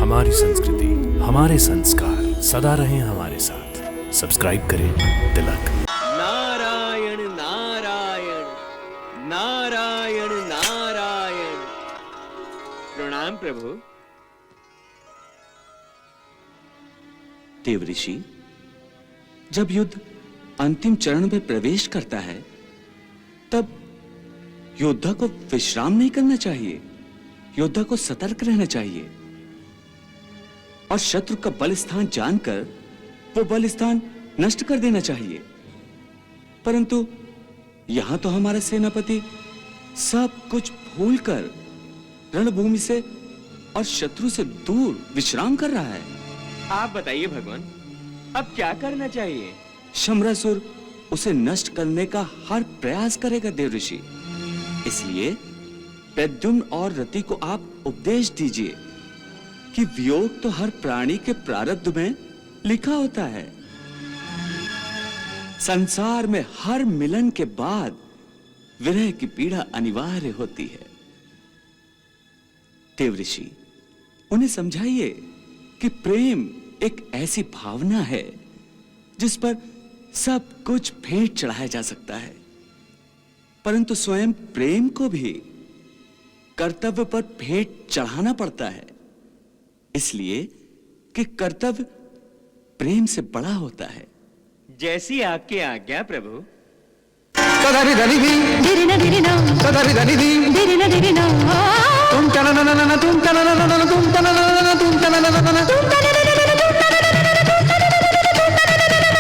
हमारी संस्कृति, हमारे संस्कार सदा रहें हमारे साथ। सब्सक्राइब करें तिलक। नारायण नारायण नारायण नारायण। प्रणाम प्रभु। देव ऋषि, जब युद्ध अंतिम चरण में प्रवेश करता है तब योद्धा को विश्राम नहीं करना चाहिए। योद्धा को सतर्क रहना चाहिए और शत्रु का बल स्थान जानकर वो बल स्थान नष्ट कर देना चाहिए। परंतु यहां तो हमारा सेनापति सब कुछ भूलकर रणभूमि से और शत्रु से दूर विश्राम कर रहा है। आप बताइए भगवान, अब क्या करना चाहिए? शम्रासुर उसे नष्ट करने का हर प्रयास करेगा देव ऋषि। इसलिए प्रद्युम्न और रति को आप उपदेश दीजिए कि वियोग तो हर प्राणी के प्रारब्ध में लिखा होता है। संसार में हर मिलन के बाद विरह की पीड़ा अनिवार्य होती है। देव ऋषि, उन्हें समझाइए कि प्रेम एक ऐसी भावना है जिस पर सब कुछ भेंट चढ़ाया जा सकता है, परंतु स्वयं प्रेम को भी कर्तव्य पर भेंट चढ़ाना पड़ता है, इसलिए कि कर्तव्य प्रेम से बड़ा होता है। जैसी आपकी आज्ञा प्रभु। तदारी धनी दी दिरिना दिरिना तदारी धनी दी दिरिना दिरिना तुम तना ना ना ना तुम तना ना ना तुम तना ना ना तुम तना ना ना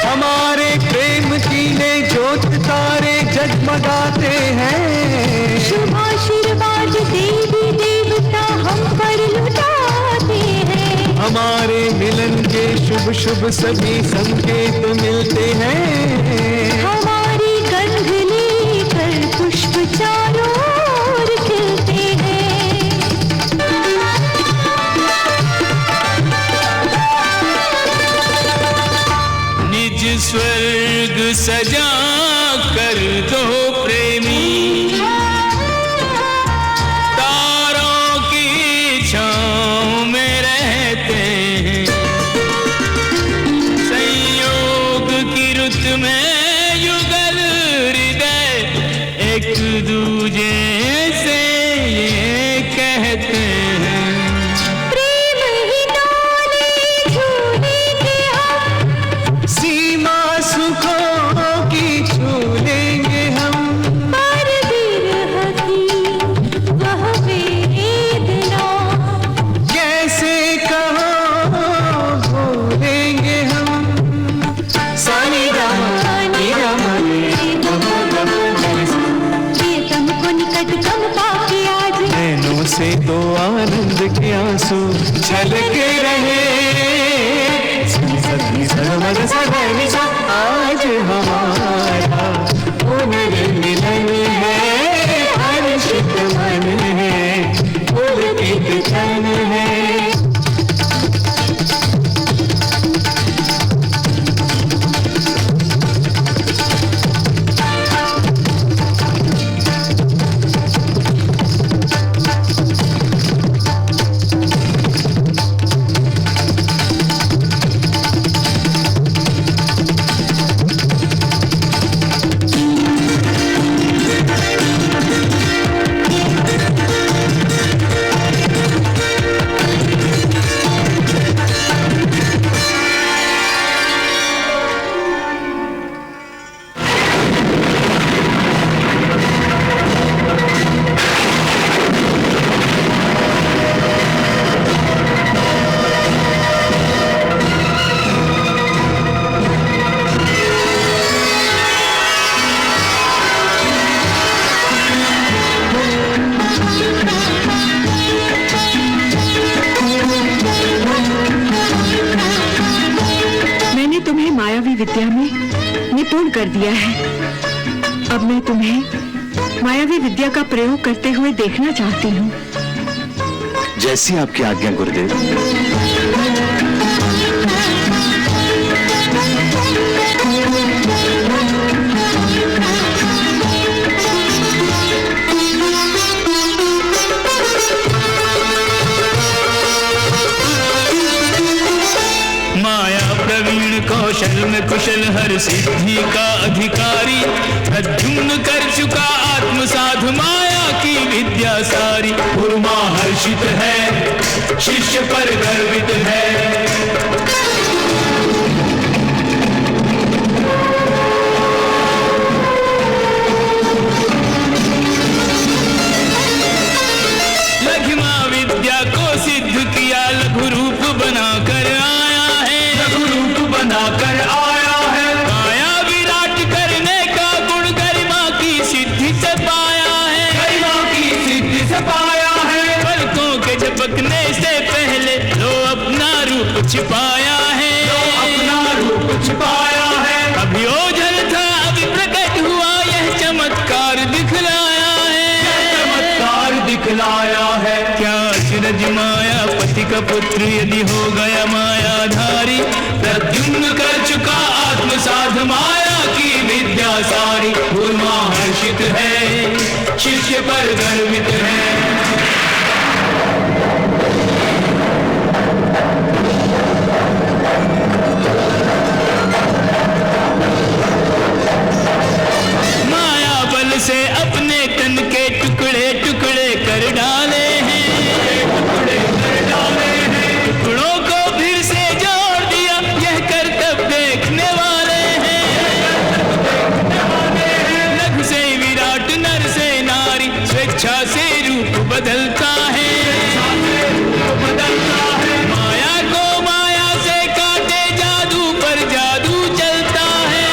हमारे प्रेम की ने ज्योत तारे जगमगाते हैं। शुभ आशीर्वाद देवी देवता हम पर लुटाते हैं। हमारे मिलन के शुभ शुभ सभी संकेत मिलते हैं। हमारी गंध लेकर पुष्प चारों ओर खिलते हैं। निज स्वर्ग सजा कर दो प्रेमी, तारों की छांव में रहते हैं। संयोग की रुत में युगल हृदय एक दूजे से ये कहते हैं। प्रेम ही डोले झूलेंगे हम, सीमा सुखों की छू लेंगे हम। पर विरह की वह वेदना कैसे कहो भूलेंगे हम। सानी प्रियतम को निकट कम पाके आज नैनों से तो आनंद के आंसू छलके रहे। आज हमारा पुनर्मिलन है, हर्षित मन है, पुलकित तन है। विद्या में निपुण कर दिया है। अब मैं तुम्हें मायावी विद्या का प्रयोग करते हुए देखना चाहती हूँ। जैसी आपकी आज्ञा गुरुदेव। कौशल में कुशल हर सिद्धि का अधिकारी, प्रद्युम्न कर चुका आत्म साध माया की विद्या सारी। गुरुमा हर्षित है, शिष्य पर गर्वित है। लघिमा विद्या को सिद्ध किया, लघु रूप बनाकर आया है, लघु रूप बनाकर आया है। माया विराट करने का गुण गरिमा की सिद्धि से पाया है, गरिमा की सिद्धि से पाया है। पलकों के झपकने से पहले लो अपना रूप छिपाया है, लो अपना रूप छिपाया है। अभी ओझल था अभी प्रकट हुआ, यह चमत्कार दिखलाया है, चमत्कार दिखलाया है। क्या अचरज माया पति का पुत्र यदि हो गया मायाधारी, प्रद्युम्न कर चुका आत्म साध माया की विद्या सारी। गुरुमा हर्षित है, शिष्य पर गर्वित है। माया बल से अपने तन के टुकड़े टुकड़े कर डाले हैं, टुकड़े कर डाले हैं। टुकड़ों को फिर से जोड़ दिया, यह करतब देखने वाले हैं, लघु से विराट नर से नारी, स्वेच्छा से रूप बदलता है, बदलता है। माया को माया से काटे, जादू पर जादू चलता है।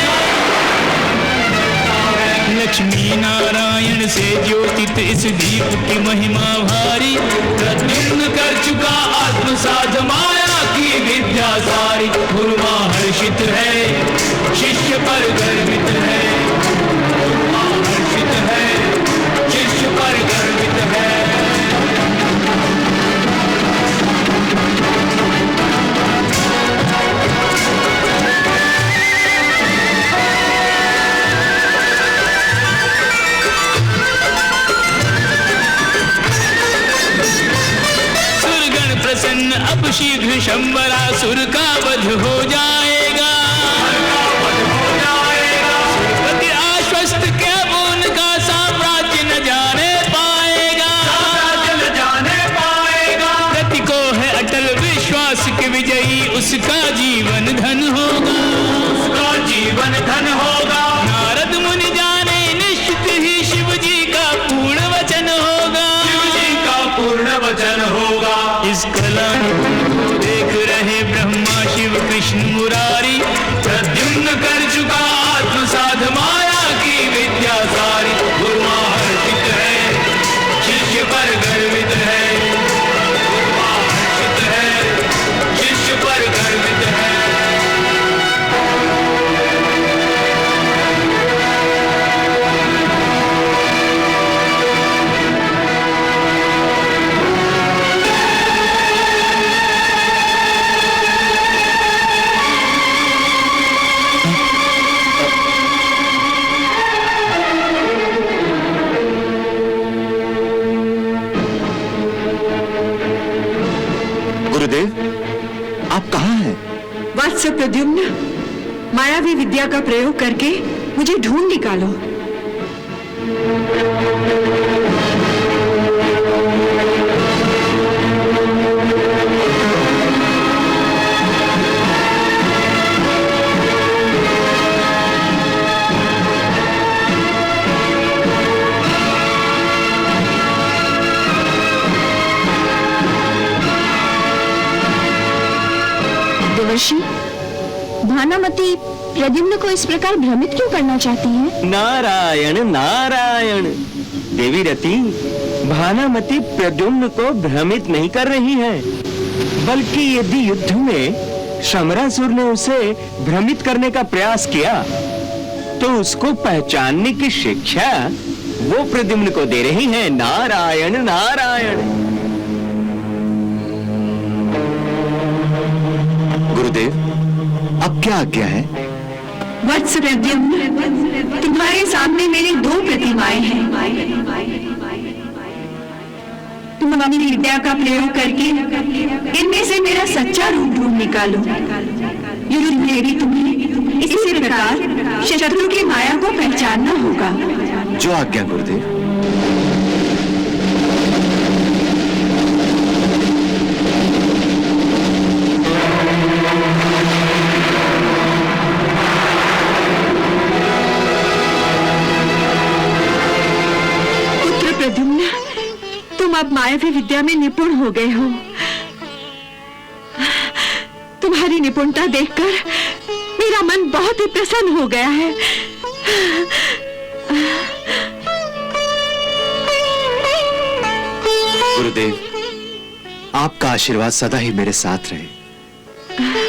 लक्ष्मी नारायण से ज्योतित इस दीप की महिमा भारी, प्रद्युम्न कर चुका आत्म साध माया की विद्या सारी। गुरुमा हर्षित है, शिष्य पर गर्वित है, गुरुमा हर्षित है, शिष्य पर गर्वित है। प्रसन्न अब शीघ्र शंबरासुर का वध हो जाएगा, सुरपति आश्वस्त क्या वो उनका साम्राज्य न जाने पाएगा, न जाने पाएगा। गति को है अटल विश्वास के विजयी, उसका जीवन धन होगा, उसका जीवन धन होगा। नारद मुनि जाने निश्चित ही शिव जी का पूर्ण वचन होगा, शिव जी का पूर्ण वचन होगा। इस कला देख रहे ब्रह्मा शिव कृष्ण मुरारी, प्रद्युम्न कर चुका आत्म साध माया की विद्या सारी। गुरुमा हर्षित है, शिष्य पर गर्वित है, गुरुमा हर्षित है, शिष्य पर गर्वित है। आप कहाँ हैं? वत्स प्रद्युम्न, मायावी विद्या का प्रयोग करके मुझे ढूंढ निकालो। देवर्षि, भानामती प्रद्युम्न को इस प्रकार भ्रमित क्यों करना चाहती है? नारायण नारायण। देवी रति, भानामती प्रद्युम्न को भ्रमित नहीं कर रही है, बल्कि यदि युद्ध में शमरासुर ने उसे भ्रमित करने का प्रयास किया तो उसको पहचानने की शिक्षा वो प्रद्युम्न को दे रही है। नारायण नारायण। गुरुदेव, अब क्या आज्ञा है? वत्स प्रद्युम्न, तुम्हारे सामने मेरी दो प्रतिमाएं हैं। तुम अपनी विद्या का प्रयोग करके इनमें से मेरा सच्चा रूप ढूंढ निकालो। युद्ध में भी तुम्हें इसी प्रकार शत्रु की माया को पहचानना होगा। जो आज्ञा गुरुदेव। पुत्र प्रद्युम्न, तुम अब मायावी विद्या में निपुण हो गए हो। तुम्हारी निपुणता देखकर मेरा मन बहुत ही प्रसन्न हो गया है। गुरुदेव, आपका आशीर्वाद सदा ही मेरे साथ रहे।